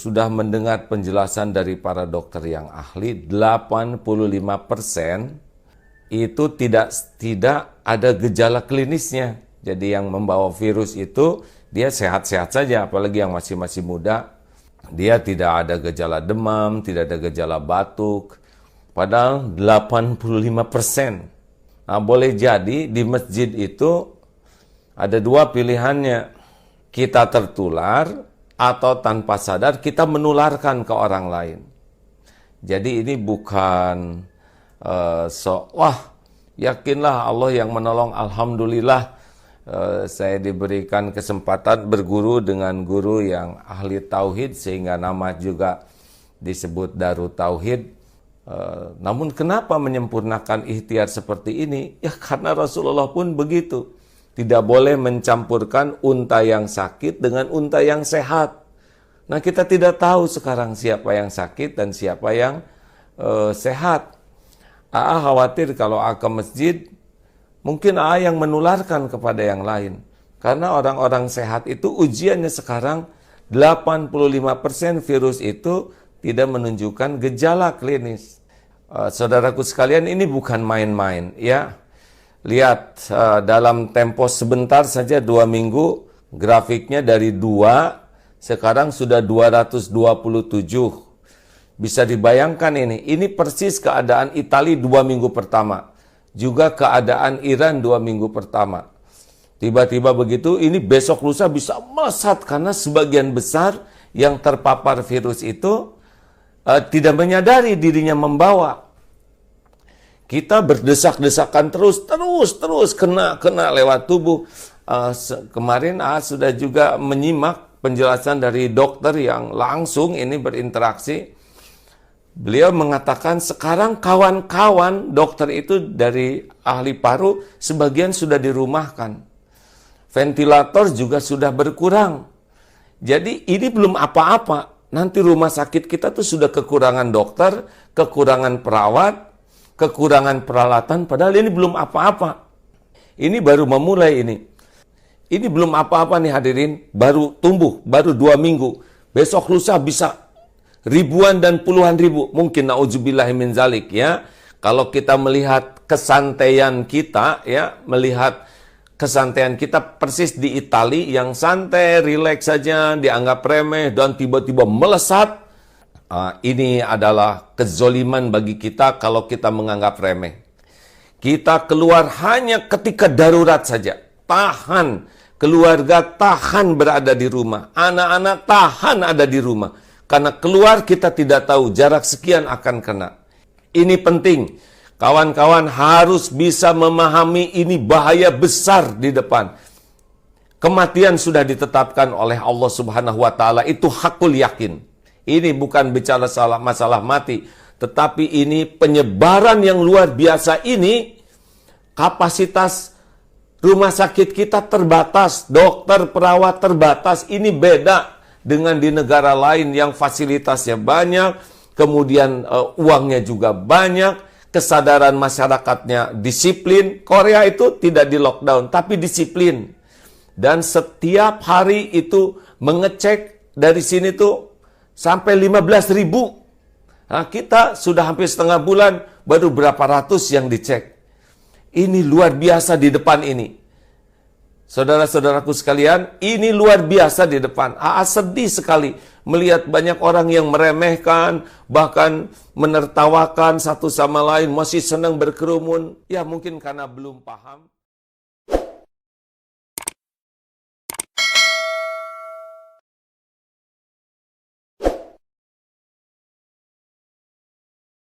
sudah mendengar penjelasan dari para dokter yang ahli, 85% itu tidak ada gejala klinisnya. Jadi yang membawa virus itu dia sehat-sehat saja, apalagi yang masih muda. Dia tidak ada gejala demam, tidak ada gejala batuk. Padahal 85%. Nah, boleh jadi di masjid itu ada dua pilihannya. Kita tertular atau tanpa sadar kita menularkan ke orang lain. Jadi ini bukan wah yakinlah Allah yang menolong, alhamdulillah saya diberikan kesempatan berguru dengan guru yang ahli tauhid sehingga nama juga disebut Darut Tauhid. Namun kenapa menyempurnakan ikhtiar seperti ini? Ya karena Rasulullah pun begitu. Tidak boleh mencampurkan unta yang sakit dengan unta yang sehat. Nah kita tidak tahu sekarang siapa yang sakit dan siapa yang sehat. Aa khawatir kalau Aa ke masjid, mungkin Aa yang menularkan kepada yang lain. Karena orang-orang sehat itu ujiannya sekarang 85% virus itu tidak menunjukkan gejala klinis. Saudaraku sekalian, ini bukan main-main ya. Lihat dalam tempo sebentar saja 2 minggu grafiknya dari 2 sekarang sudah 227. Bisa dibayangkan ini persis keadaan Italia 2 minggu pertama. Juga keadaan Iran 2 minggu pertama. Tiba-tiba begitu, ini besok lusa bisa melesat karena sebagian besar yang terpapar virus itu tidak menyadari dirinya membawa. Kita berdesak-desakan terus kena lewat tubuh. Kemarin sudah juga menyimak penjelasan dari dokter yang langsung ini berinteraksi. Beliau mengatakan sekarang kawan-kawan dokter itu dari ahli paru sebagian sudah dirumahkan. Ventilator juga sudah berkurang. Jadi ini belum apa-apa. Nanti rumah sakit kita tuh sudah kekurangan dokter, kekurangan perawat, kekurangan peralatan, padahal ini belum apa-apa. Ini baru memulai ini. Ini belum apa-apa nih hadirin, baru tumbuh, baru 2 minggu. Besok lusa bisa ribuan dan puluhan ribu. Mungkin na'udzubillahi min zalik ya. Kalau kita melihat kesantaian kita ya, melihat kesantaian kita persis di Italia yang santai, rileks saja, dianggap remeh dan tiba-tiba melesat. Ini adalah kezoliman bagi kita kalau kita menganggap remeh. Kita keluar hanya ketika darurat saja. Tahan, keluarga tahan berada di rumah. Anak-anak tahan ada di rumah. Karena keluar kita tidak tahu jarak sekian akan kena. Ini penting. Kawan-kawan harus bisa memahami ini bahaya besar di depan. Kematian sudah ditetapkan oleh Allah Subhanahu wa taala, itu hakul yakin. Ini bukan bicara masalah mati, tetapi ini penyebaran yang luar biasa ini. Kapasitas rumah sakit kita terbatas, dokter, perawat terbatas. Ini beda dengan di negara lain yang fasilitasnya banyak, kemudian uangnya juga banyak, kesadaran masyarakatnya disiplin. Korea itu tidak di lockdown, tapi disiplin. Dan setiap hari itu mengecek dari sini tuh sampai 15.000. Nah, kita sudah hampir setengah bulan, baru berapa ratus yang dicek. Ini luar biasa di depan ini. Saudara-saudaraku sekalian, ini luar biasa di depan. Sedih sekali melihat banyak orang yang meremehkan, bahkan menertawakan satu sama lain, masih senang berkerumun. Ya mungkin karena belum paham.